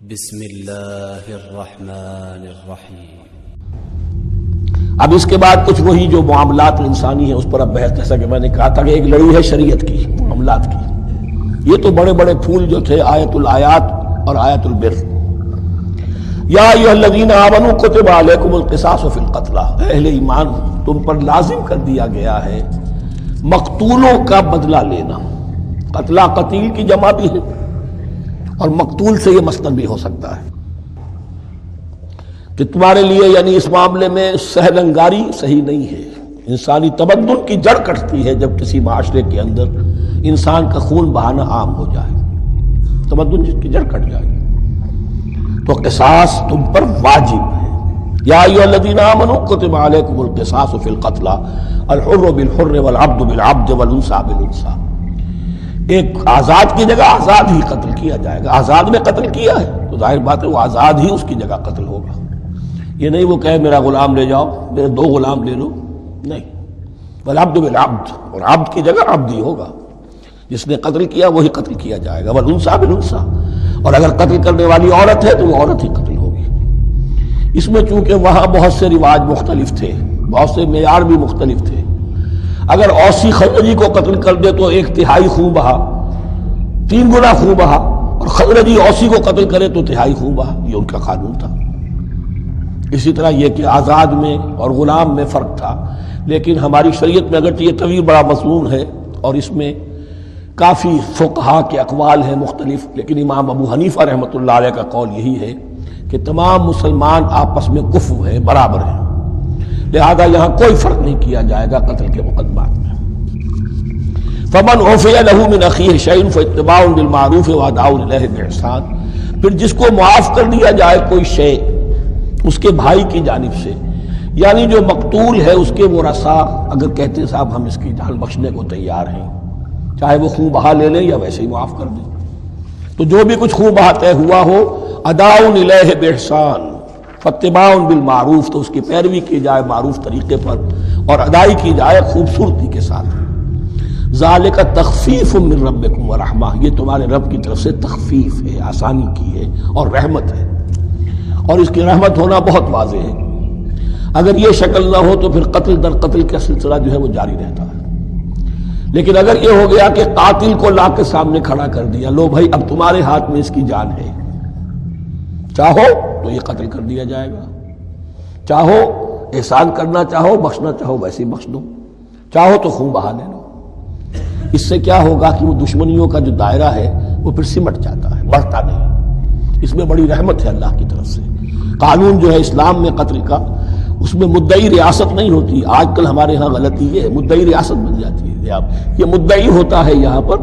بسم اللہ الرحمن الرحیم۔ اب اس کے بعد کچھ وہی جو معاملات انسانی ہیں اس پر اب بحث، جیسا کہ میں نے کہا تھا کہ ایک لڑی ہے شریعت کی معاملات کی۔ یہ تو بڑے بڑے پھول جو تھے آیت الآیات اور آیت البر۔ یا ایھا الذین آمنوا کتب علیکم القصاص فی القتلی، اہل ایمان تم پر لازم کر دیا گیا ہے مقتولوں کا بدلہ لینا۔ قتلہ قتیل کی جمع بھی ہے اور مقتول سے یہ مصدر بھی ہو سکتا ہے کہ تمہارے لیے یعنی اس معاملے میں سہل انگاری صحیح نہیں ہے۔ انسانی تمدن کی جڑ کٹتی ہے جب کسی معاشرے کے اندر انسان کا خون بہانا عام ہو جائے، تمدن جس کی جڑ کٹ جائے تو قصاص تم پر واجب ہے۔ یا ایھا الذین آمنوا کتب علیکم القصاص فی القتلی الحر بالحر والعبد بالعبد والانثى بالانثى۔ ایک آزاد کی جگہ آزاد ہی قتل کیا جائے گا۔ آزاد میں قتل کیا ہے تو ظاہر بات ہے وہ آزاد ہی اس کی جگہ قتل ہوگا۔ یہ نہیں وہ کہے میرا غلام لے جاؤ، میرے دو غلام لے لو، نہیں۔ والعبد بالعبد، اور عبد کی جگہ عبد ہی ہوگا، جس نے قتل کیا وہی قتل کیا جائے گا۔ والانثى بالانثى، اور اگر قتل کرنے والی عورت ہے تو وہ عورت ہی قتل ہوگی۔ اس میں چونکہ وہاں بہت سے رواج مختلف تھے، بہت سے معیار بھی مختلف تھے۔ اگر اوسی خزرجی کو قتل کر دے تو 1/3 خون بہا، 3 گنا خون بہا، اور خزرجی اوسی کو قتل کرے تو 1/3 خون بہا، یہ ان کا قانون تھا۔ اسی طرح یہ کہ آزاد میں اور غلام میں فرق تھا، لیکن ہماری شریعت میں اگرچہ یہ طویل بڑا مضمون ہے اور اس میں کافی فقہا کے اقوال ہیں مختلف، لیکن امام ابو حنیفہ رحمۃ اللہ علیہ کا قول یہی ہے کہ تمام مسلمان آپس میں کفو ہیں، برابر ہیں، لہذا یہاں کوئی فرق نہیں کیا جائے گا قتل کے مقدمات میں۔ فمن عفی لہ من اخیہ شیء فاتباع بالمعروف واداء الیہ باحسان، پھر جس کو معاف کر دیا جائے کوئی شے اس کے بھائی کی جانب سے، یعنی جو مقتول ہے اس کے ورثاء اگر کہتے ہیں صاحب ہم اس کی جان بخشنے کو تیار ہیں، چاہے وہ خون بہا لے لیں یا ویسے ہی معاف کر دیں، تو جو بھی کچھ خون بہا طے ہوا ہو اداء الیہ باحسان فاتباع بالمعروف، تو اس کی پیروی کی جائے معروف طریقے پر اور ادائی کی جائے خوبصورتی کے ساتھ۔ ذالک تخفیف من ربکم ورحمہ، یہ تمہارے رب کی طرف سے تخفیف ہے، آسانی کی ہے اور رحمت ہے، اور اس کی رحمت ہونا بہت واضح ہے۔ اگر یہ شکل نہ ہو تو پھر قتل در قتل کا سلسلہ جو ہے وہ جاری رہتا ہے، لیکن اگر یہ ہو گیا کہ قاتل کو لا کے سامنے کھڑا کر دیا، لو بھائی اب تمہارے ہاتھ میں اس کی جان ہے، چاہو تو یہ قتل کر دیا جائے گا، چاہو احسان کرنا چاہو بخشنا چاہو ویسے ہی بخش دو، چاہو تو خون بہا لے لو۔ اس سے کیا ہوگا کہ وہ دشمنیوں کا جو دائرہ ہے وہ پھر سمٹ جاتا ہے، بڑھتا نہیں۔ اس میں بڑی رحمت ہے اللہ کی طرف سے۔ قانون جو ہے اسلام میں قتل کا، اس میں مدعی ریاست نہیں ہوتی۔ آج کل ہمارے ہاں غلطی یہ ہے، مدعی ریاست بن جاتی ہے۔ یہ مدعی ہوتا ہے یہاں پر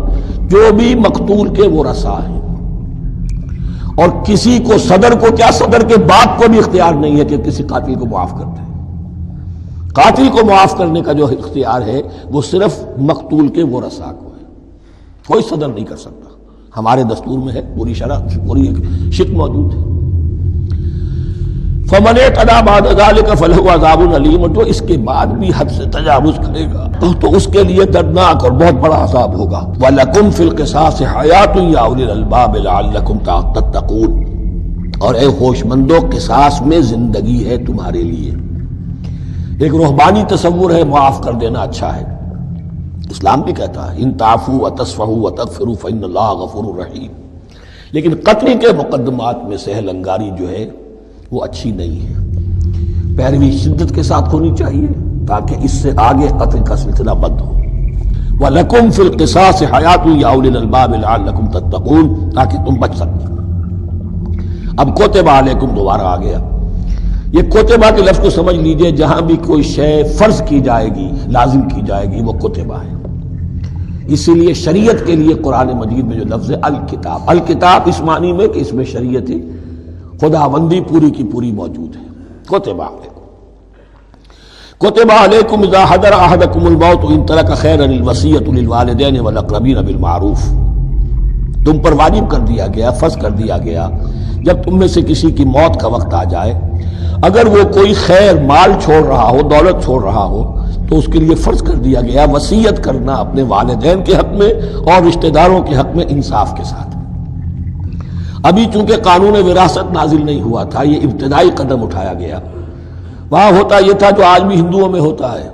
جو بھی مقتول کے ورثاء ہیں، اور کسی کو صدر کو کیا صدر کے باپ کو بھی اختیار نہیں ہے کہ کسی قاتل کو معاف کر دے۔ قاتل کو معاف کرنے کا جو اختیار ہے وہ صرف مقتول کے ورثاء کو ہے، کوئی صدر نہیں کر سکتا۔ ہمارے دستور میں ہے، پوری شرح پوری شک موجود ہے۔ فمن اعتدی بعد ذلک فلہ عذاب علیم، جو اس کے بعد بھی حد سے تجاوز کرے گا تو اس کے لیے دردناک اور بہت بڑا عذاب ہوگا۔ وَلَكُمْ فِي الْقِصَاصِ حَيَاةٌ يَا أُولِي الْأَلْبَابِ لَعَلَّكُمْ تَتَّقُونَ، اور اے ہوش مندو قصاص میں زندگی ہے تمہارے لیے۔ ایک روحانی تصور ہے معاف کر دینا اچھا ہے، اسلام بھی کہتا ہے ان تعفوا وتصفحوا وتغفروا فإن اللہ غفور رحیم، لیکن قتل کے مقدمات میں سہل انگاری جو ہے وہ اچھی نہیں ہے، پیروی شدت کے ساتھ ہونی چاہیے تاکہ اس سے آگے قتل کا سلسلہ بند ہو۔ وَلَكُمْ فِي الْقِصَاصِ حَيَاةٌ يَا أُولِي الْأَلْبَابِ لَعَلَّكُمْ تَتَّقُونَ، تاکہ تم بچ سکتے۔ اب کتب علیکم دوبارہ آ گیا۔ یہ کتبہ کے لفظ کو سمجھ لیجئے، جہاں بھی کوئی شے فرض کی جائے گی لازم کی جائے گی وہ کتبہ ہے۔ اسی لیے شریعت کے لیے قرآن مجید میں جو لفظ ہے الکتاب، الکتاب اس معنی میں کہ اس میں شریعت خداوندی پوری کی پوری موجود ہے۔ کتبہ علیکم، کتب علیکم اذا حضر احدکم الموت ان ترک خیرا الوصیۃ للوالدین والاقربین بالمعروف، تم پر واجب کر دیا گیا، فرض کر دیا گیا جب تم میں سے کسی کی موت کا وقت آ جائے، اگر وہ کوئی خیر مال چھوڑ رہا ہو، دولت چھوڑ رہا ہو، تو اس کے لیے فرض کر دیا گیا وصیت کرنا اپنے والدین کے حق میں اور رشتہ داروں کے حق میں انصاف کے ساتھ۔ ابھی چونکہ قانون وراثت نازل نہیں ہوا تھا، یہ ابتدائی قدم اٹھایا گیا۔ وہاں ہوتا یہ تھا جو آج بھی ہندوؤں میں ہوتا ہے،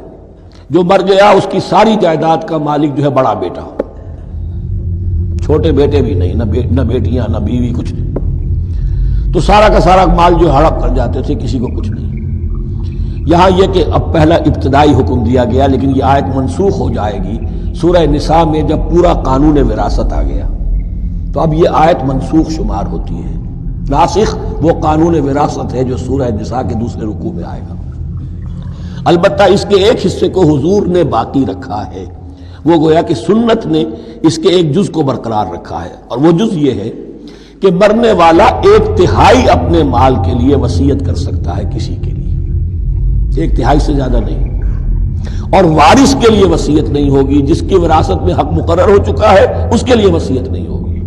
جو مر گیا اس کی ساری جائیداد کا مالک جو ہے بڑا بیٹا، چھوٹے بیٹے بھی نہیں، نہ بیٹیاں نہ بیوی، کچھ نہیں، تو سارا کا سارا مال جو ہڑپ کر جاتے تھے، کسی کو کچھ نہیں۔ یہاں یہ کہ اب پہلا ابتدائی حکم دیا گیا، لیکن یہ آیت منسوخ ہو جائے گی سورہ نساء میں جب پورا قانون وراثت آ گیا، تو اب یہ آیت منسوخ شمار ہوتی ہے۔ ناسخ وہ قانون وراثت ہے جو سورہ نساء کے دوسرے رکوع میں آئے گا۔ البتہ اس کے ایک حصے کو حضور نے باقی رکھا ہے، وہ گویا کہ سنت نے اس کے ایک جز کو برقرار رکھا ہے، اور وہ جز یہ ہے کہ مرنے والا 1/3 اپنے مال کے لیے وصیت کر سکتا ہے کسی کے لیے، 1/3 سے زیادہ نہیں، اور وارث کے لیے وصیت نہیں ہوگی، جس کی وراثت میں حق مقرر ہو چکا ہے اس کے لیے وصیت نہیں ہوگی،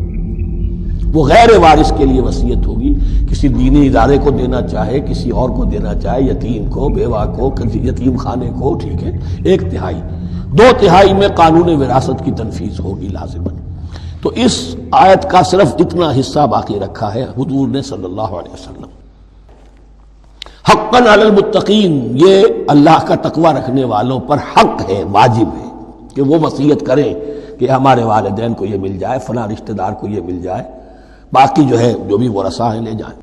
وہ غیر وارث کے لیے وصیت ہوگی، کسی دینی ادارے کو دینا چاہے، کسی اور کو دینا چاہے، یتیم کو، بیوہ کو، یتیم خانے کو، ٹھیک ہے، 1/3، 2/3 میں قانون وراثت کی تنفیذ ہوگی لازماً۔ تو اس آیت کا صرف اتنا حصہ باقی رکھا ہے حضور نے صلی اللہ علیہ وسلم۔ حقاً علی المتقین، یہ اللہ کا تقوی رکھنے والوں پر حق ہے، واجب ہے کہ وہ وصیت کریں کہ ہمارے والدین کو یہ مل جائے، فلاں رشتہ دار کو یہ مل جائے، باقی جو ہے جو بھی ورثہ ہیں لے جائیں۔